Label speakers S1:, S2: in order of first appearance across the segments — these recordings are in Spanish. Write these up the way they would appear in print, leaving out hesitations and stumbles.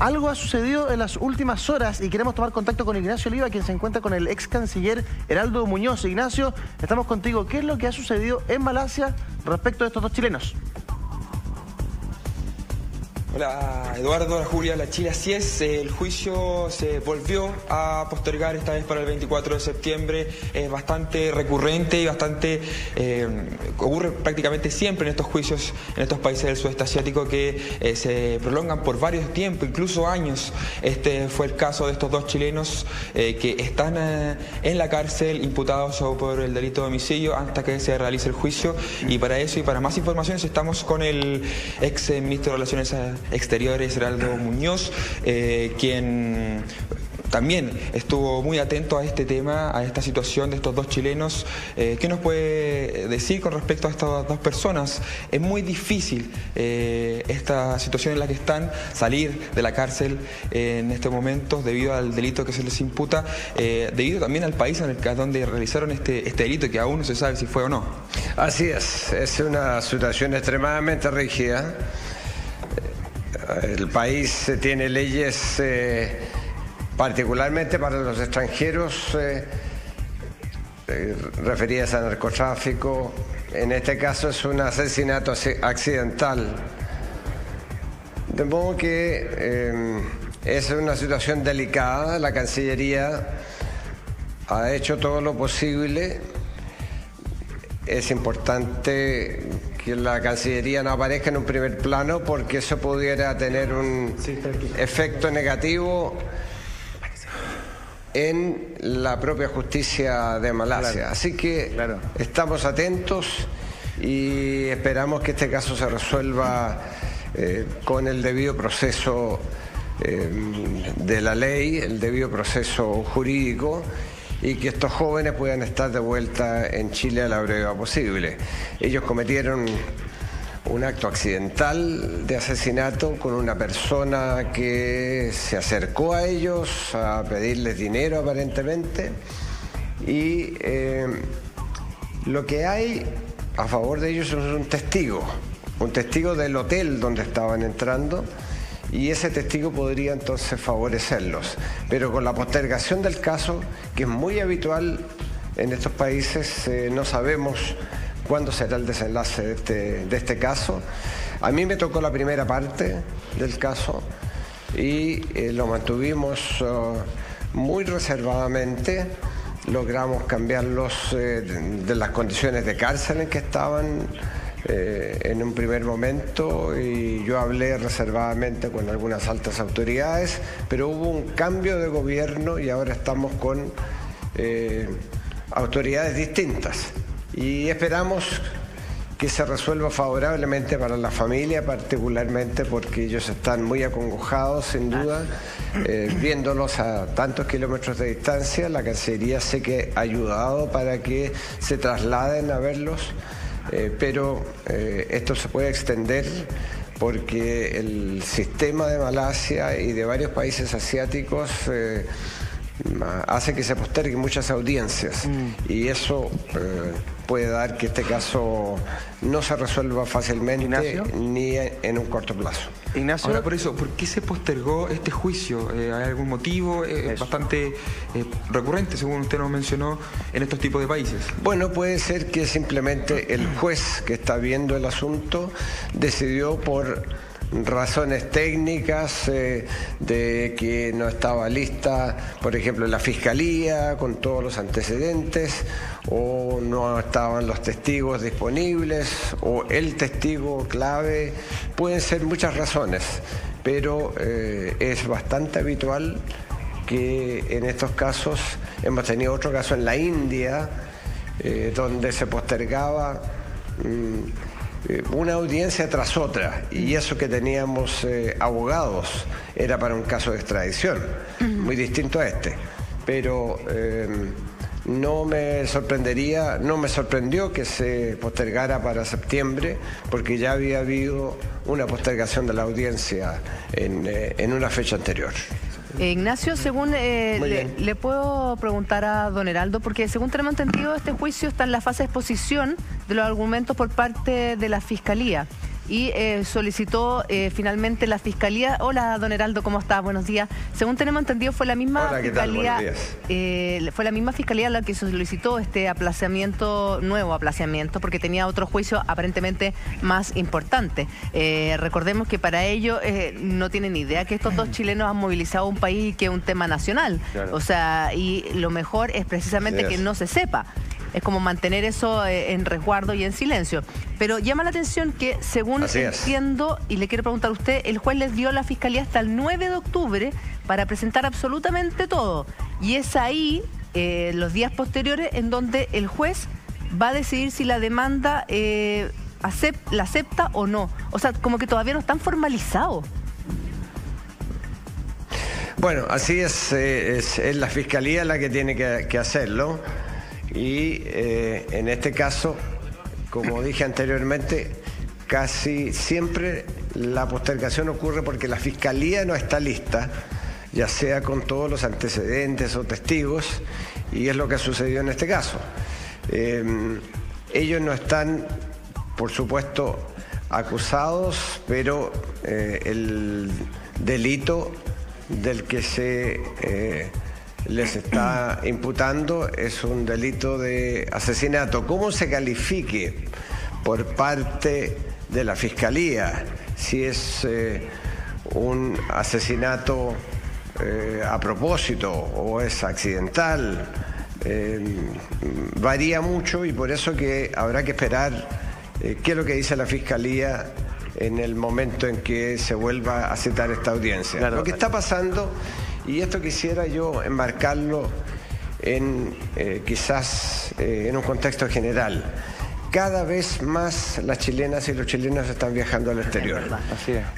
S1: Algo ha sucedido en las últimas horas y queremos tomar contacto con Ignacio Oliva, quien se encuentra con el ex canciller Heraldo Muñoz. Ignacio, estamos contigo. ¿Qué es lo que ha sucedido en Malasia respecto de estos dos chilenos?
S2: Hola Eduardo, hola Julia, hola Chile. Así es, el juicio se volvió a postergar esta vez para el 24 de septiembre. Es bastante recurrente y bastante ocurre prácticamente siempre en estos juicios en estos países del sudeste asiático que se prolongan por varios tiempos, incluso años. Este fue el caso de estos dos chilenos que están en la cárcel imputados por el delito de homicidio hasta que se realice el juicio. Y para eso y para más informaciones estamos con el ex ministro de Relaciones Exteriores, Heraldo Muñoz, quien también estuvo muy atento a este tema, a esta situación de estos dos chilenos. ¿Qué nos puede decir con respecto a estas dos personas? Es muy difícil esta situación en la que están, salir de la cárcel en este momento debido al delito que se les imputa, debido también al país en el que donde realizaron este delito, que aún no se sabe si fue o no.
S3: Así es una situación extremadamente rígida. El país tiene leyes particularmente para los extranjeros referidas a narcotráfico. En este caso es un asesinato accidental. De modo que es una situación delicada. La Cancillería ha hecho todo lo posible. Es importante que la Cancillería no aparezca en un primer plano porque eso pudiera tener un efecto negativo en la propia justicia de Malasia. Así que estamos atentos y esperamos que este caso se resuelva con el debido proceso de la ley, el debido proceso jurídico, y que estos jóvenes puedan estar de vuelta en Chile a la brevedad posible. Ellos cometieron un acto accidental de asesinato con una persona que se acercó a ellos a pedirles dinero aparentemente, y lo que hay a favor de ellos es un testigo del hotel donde estaban entrando, y ese testigo podría entonces favorecerlos. Pero con la postergación del caso, que es muy habitual en estos países, no sabemos cuándo será el desenlace de este caso. A mí me tocó la primera parte del caso y lo mantuvimos muy reservadamente. Logramos cambiarlos de las condiciones de cárcel en que estaban en un primer momento, y yo hablé reservadamente con algunas altas autoridades, pero hubo un cambio de gobierno y ahora estamos con autoridades distintas y esperamos que se resuelva favorablemente para la familia, particularmente porque ellos están muy acongojados, sin duda, viéndolos a tantos kilómetros de distancia. La Cancillería sé que ha ayudado para que se trasladen a verlos, pero esto se puede extender porque el sistema de Malasia y de varios países asiáticos hace que se posterguen muchas audiencias, y eso puede dar que este caso no se resuelva fácilmente, Ignacio, ni en un corto plazo.
S2: Ignacio, ahora por eso, ¿por qué se postergó este juicio? ¿Hay algún motivo? Bastante recurrente, según usted nos mencionó, en estos tipos de países.
S3: Bueno, puede ser que simplemente el juez que está viendo el asunto decidió por razones técnicas de que no estaba lista, por ejemplo, la fiscalía con todos los antecedentes, o no estaban los testigos disponibles, o el testigo clave. Pueden ser muchas razones, pero es bastante habitual que en estos casos, hemos tenido otro caso en la India, donde se postergaba una audiencia tras otra, y eso que teníamos abogados era para un caso de extradición, muy distinto a este, pero no me sorprendió que se postergara para septiembre, porque ya había habido una postergación de la audiencia en una fecha anterior.
S4: Ignacio, según le puedo preguntar a don Heraldo, porque según tenemos entendido, este juicio está en la fase de exposición de los argumentos por parte de la Fiscalía. y solicitó finalmente la Fiscalía. Hola, don Heraldo, ¿cómo está? Buenos días. Según tenemos entendido, fue la misma Fiscalía, fue la misma Fiscalía la que solicitó este nuevo aplazamiento, porque tenía otro juicio aparentemente más importante. Recordemos que para ello no tienen idea que estos dos chilenos han movilizado un país y que es un tema nacional. Claro. O sea, y lo mejor es precisamente que no se sepa. Es como mantener eso en resguardo y en silencio. Pero llama la atención que, según entiendo, y le quiero preguntar a usted, el juez les dio a la Fiscalía hasta el 9 de octubre para presentar absolutamente todo. Y es ahí, los días posteriores, en donde el juez va a decidir si la demanda la acepta o no. O sea, como que todavía no están formalizados.
S3: Bueno, así es la Fiscalía la que tiene que hacerlo. Y en este caso, como dije anteriormente, casi siempre la postergación ocurre porque la Fiscalía no está lista, ya sea con todos los antecedentes o testigos, y es lo que ha sucedido en este caso. Ellos no están, por supuesto, acusados, pero el delito del que se les está imputando es un delito de asesinato. ¿Cómo se califique por parte de la Fiscalía? Si es un asesinato a propósito o es accidental, varía mucho, y por eso que habrá que esperar qué es lo que dice la Fiscalía en el momento en que se vuelva a citar esta audiencia. Claro. Lo que está pasando, y esto quisiera yo enmarcarlo en quizás en un contexto general, cada vez más las chilenas y los chilenos están viajando al exterior.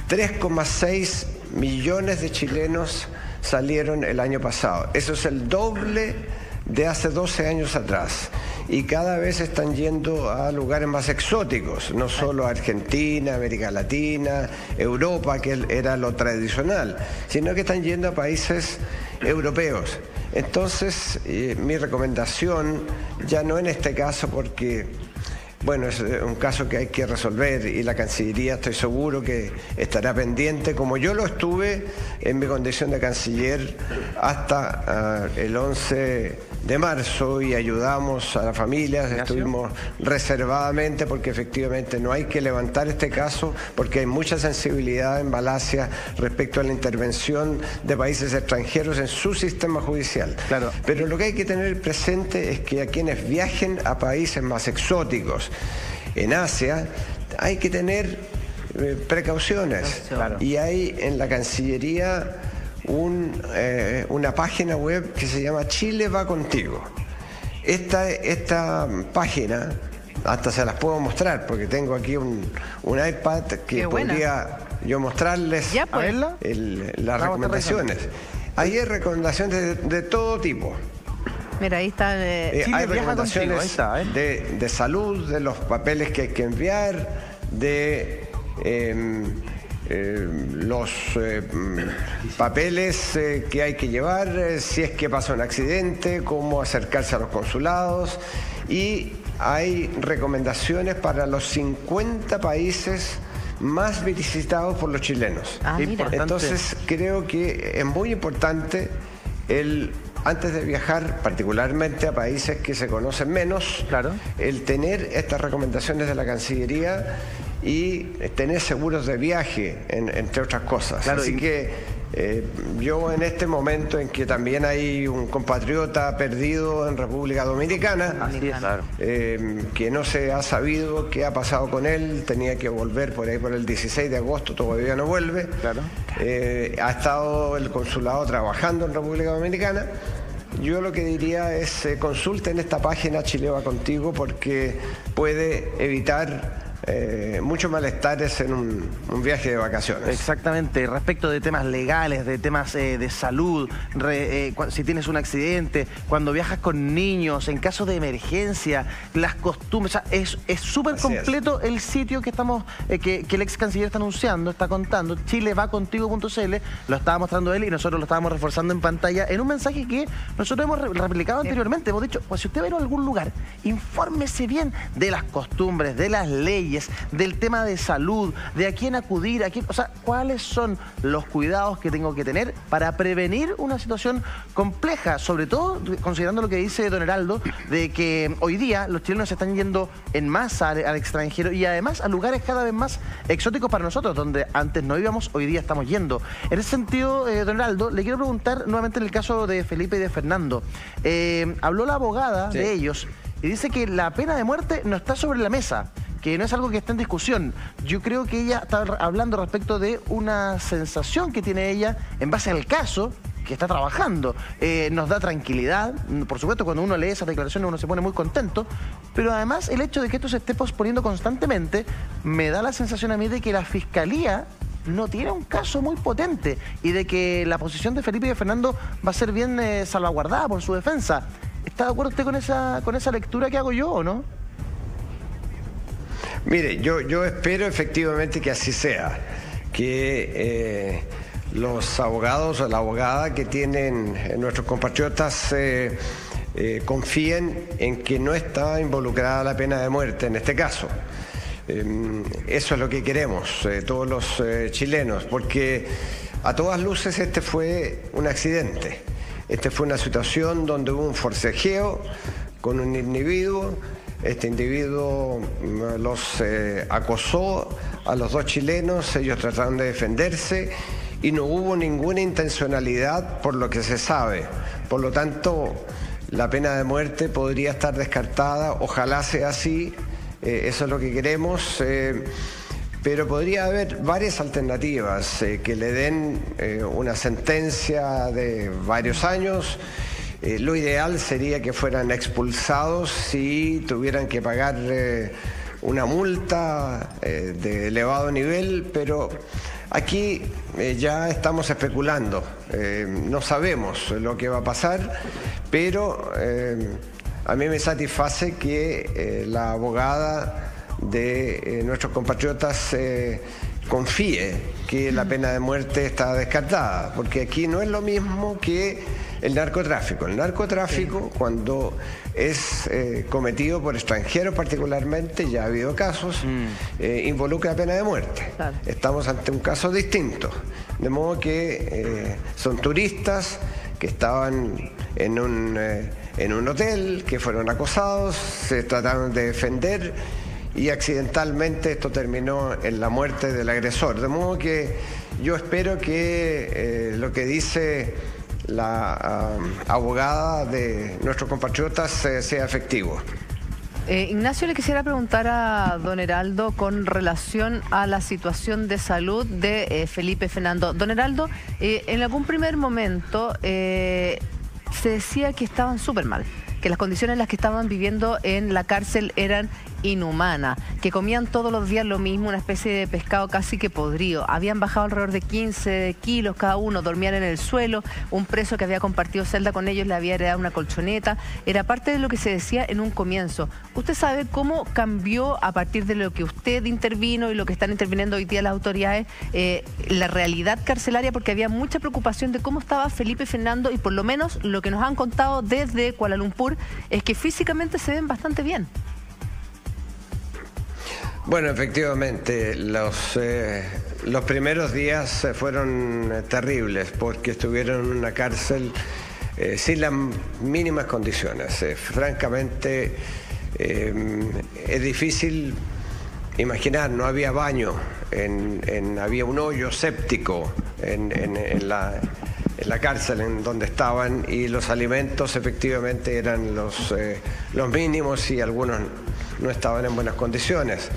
S3: 3,6 millones de chilenos salieron el año pasado. Eso es el doble de hace 12 años atrás. Y cada vez están yendo a lugares más exóticos, no solo a Argentina, América Latina, Europa, que era lo tradicional, sino que están yendo a países europeos. Entonces, mi recomendación, ya no en este caso porque, bueno, es un caso que hay que resolver y la Cancillería estoy seguro que estará pendiente, como yo lo estuve en mi condición de canciller hasta el 11 de marzo, y ayudamos a las familias, estuvimos reservadamente porque efectivamente no hay que levantar este caso porque hay mucha sensibilidad en Malasia respecto a la intervención de países extranjeros en su sistema judicial. Claro. Pero lo que hay que tener presente es que a quienes viajen a países más exóticos en Asia hay que tener precauciones. Claro. Y hay en la Cancillería una página web que se llama Chile va contigo. Esta página, hasta se las puedo mostrar porque tengo aquí un iPad que podría yo mostrarles las recomendaciones. Ahí hay recomendaciones de todo tipo.
S4: Mira, ahí está.
S3: Hay recomendaciones de salud, de los papeles que hay que enviar, de los papeles que hay que llevar, si es que pasa un accidente, cómo acercarse a los consulados, y hay recomendaciones para los 50 países más visitados por los chilenos. Entonces creo que es muy importante antes de viajar, particularmente a países que se conocen menos, el tener estas recomendaciones de la Cancillería y tener seguros de viaje, entre otras cosas. Así que yo en este momento en que también hay un compatriota perdido en República Dominicana, que no se ha sabido qué ha pasado con él, tenía que volver por ahí por el 16 de agosto, todavía no vuelve. Ha estado el consulado trabajando en República Dominicana. Yo lo que diría es consulten esta página Chile va contigo porque puede evitar muchos malestares en un viaje de vacaciones.
S1: Exactamente, respecto de temas legales, de temas de salud, si tienes un accidente, cuando viajas con niños, en caso de emergencia, las costumbres, es súper completo el sitio que estamos, que el ex canciller está anunciando, está contando, chilevacontigo.cl, lo estaba mostrando él y nosotros lo estábamos reforzando en pantalla en un mensaje que nosotros hemos replicado anteriormente. Hemos dicho, pues si usted va a ir a algún lugar, infórmese bien de las costumbres, de las leyes, leyes, del tema de salud, de a quién acudir, o sea, cuáles son los cuidados que tengo que tener para prevenir una situación compleja, sobre todo considerando lo que dice don Heraldo, de que hoy día los chilenos se están yendo en masa al extranjero y además a lugares cada vez más exóticos para nosotros, donde antes no íbamos, hoy día estamos yendo. En ese sentido, don Heraldo, le quiero preguntar nuevamente en el caso de Felipe y de Fernando. Habló la abogada de ellos y dice que la pena de muerte no está sobre la mesa, que no es algo que está en discusión. Yo creo que ella está hablando respecto de una sensación que tiene ella en base al caso que está trabajando. Nos da tranquilidad, por supuesto, cuando uno lee esas declaraciones uno se pone muy contento, pero además el hecho de que esto se esté posponiendo constantemente me da la sensación a mí de que la Fiscalía no tiene un caso muy potente y de que la posición de Felipe y de Fernando va a ser bien salvaguardada por su defensa. ¿Está de acuerdo usted con esa lectura que hago yo o no?
S3: Mire, yo espero efectivamente que así sea, que los abogados o la abogada que tienen nuestros compatriotas confíen en que no está involucrada la pena de muerte en este caso. Eso es lo que queremos todos los chilenos, porque a todas luces este fue un accidente. Esta fue una situación donde hubo un forcejeo con un individuo. Este individuo los acosó a los dos chilenos, ellos trataron de defenderse y no hubo ninguna intencionalidad por lo que se sabe. Por lo tanto, la pena de muerte podría estar descartada, ojalá sea así, eso es lo que queremos. Pero podría haber varias alternativas que le den una sentencia de varios años. Lo ideal sería que fueran expulsados si tuvieran que pagar una multa de elevado nivel, pero aquí ya estamos especulando. No sabemos lo que va a pasar, pero a mí me satisface que la abogada de nuestros compatriotas confíe que la pena de muerte está descartada, porque aquí no es lo mismo que el narcotráfico. El narcotráfico, cuando es cometido por extranjeros particularmente, ya ha habido casos, involucra la pena de muerte. Claro. Estamos ante un caso distinto, de modo que son turistas que estaban en un hotel, que fueron acosados, se trataron de defender y accidentalmente esto terminó en la muerte del agresor. De modo que yo espero que lo que dice la abogada de nuestros compatriotas sea efectivo.
S4: Ignacio, le quisiera preguntar a don Heraldo con relación a la situación de salud de Felipe Fernando. Don Heraldo, en algún primer momento se decía que estaban súper mal, que las condiciones en las que estaban viviendo en la cárcel eran inhumanas, que comían todos los días lo mismo, una especie de pescado casi que podrido. Habían bajado alrededor de 15 kilos cada uno, dormían en el suelo. Un preso que había compartido celda con ellos le había heredado una colchoneta. Era parte de lo que se decía en un comienzo. ¿Usted sabe cómo cambió a partir de lo que usted intervino y lo que están interviniendo hoy día las autoridades la realidad carcelaria? Porque había mucha preocupación de cómo estaba Felipe Fernando y por lo menos lo que nos han contado desde Kuala Lumpur es que físicamente se ven bastante bien.
S3: Bueno, efectivamente, los primeros días fueron terribles porque estuvieron en una cárcel sin las mínimas condiciones. Francamente, es difícil imaginar, no había baño, había un hoyo séptico en la cárcel en donde estaban y los alimentos efectivamente eran los mínimos y algunos no estaban en buenas condiciones.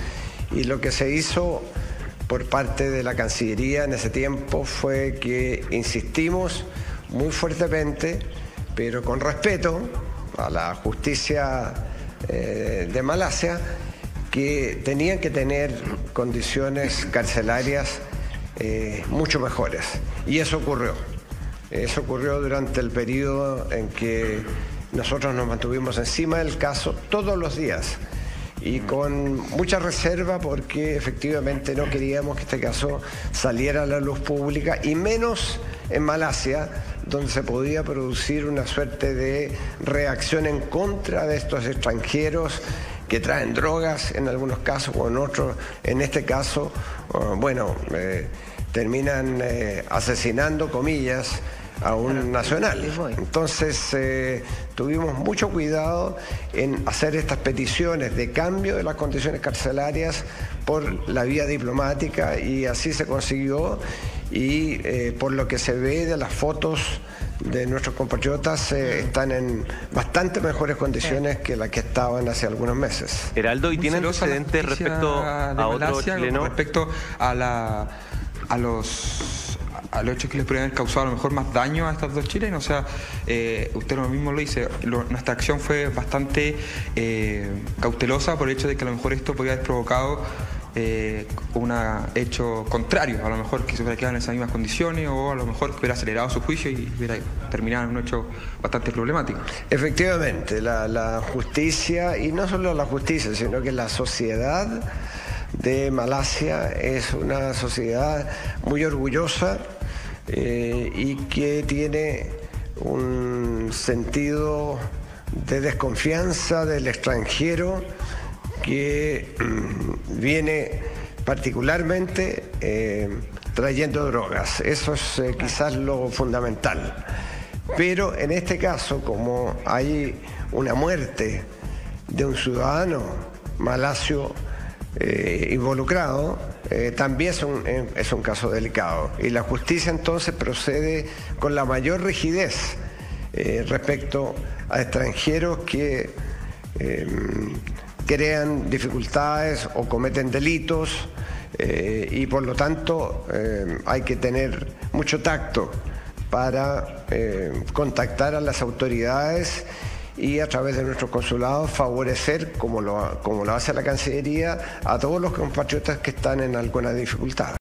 S3: Y lo que se hizo por parte de la Cancillería en ese tiempo fue que insistimos muy fuertemente, pero con respeto a la justicia de Malasia, que tenían que tener condiciones carcelarias mucho mejores. Y eso ocurrió. Eso ocurrió durante el periodo en que nosotros nos mantuvimos encima del caso todos los días y con mucha reserva porque efectivamente no queríamos que este caso saliera a la luz pública y menos en Malasia, donde se podía producir una suerte de reacción en contra de estos extranjeros que traen drogas en algunos casos o en otros. En este caso, terminan asesinando, comillas, a un nacional. Entonces tuvimos mucho cuidado en hacer estas peticiones de cambio de las condiciones carcelarias por la vía diplomática, y así se consiguió, y por lo que se ve de las fotos de nuestros compatriotas, están en bastante mejores condiciones que las que estaban hace algunos meses.
S1: Heraldo, ¿y tiene antecedentes respecto a otro chileno?
S2: Respecto a los hechos que les podrían haber causado a lo mejor más daño a estos dos chilenos. O sea, usted lo mismo lo dice, nuestra acción fue bastante cautelosa por el hecho de que a lo mejor esto podría haber provocado un hecho contrario, a lo mejor que se hubiera quedado en esas mismas condiciones, o a lo mejor que hubiera acelerado su juicio y hubiera terminado en un hecho bastante problemático.
S3: Efectivamente, la justicia, y no solo la justicia, sino que la sociedad de Malasia es una sociedad muy orgullosa y que tiene un sentido de desconfianza del extranjero que viene particularmente trayendo drogas. Eso es quizás lo fundamental. Pero en este caso, como hay una muerte de un ciudadano malasio involucrado, también es un caso delicado, y la justicia entonces procede con la mayor rigidez respecto a extranjeros que crean dificultades o cometen delitos, y por lo tanto hay que tener mucho tacto para contactar a las autoridades y a través de nuestros consulados favorecer, como lo hace la Cancillería, a todos los compatriotas que están en alguna dificultad.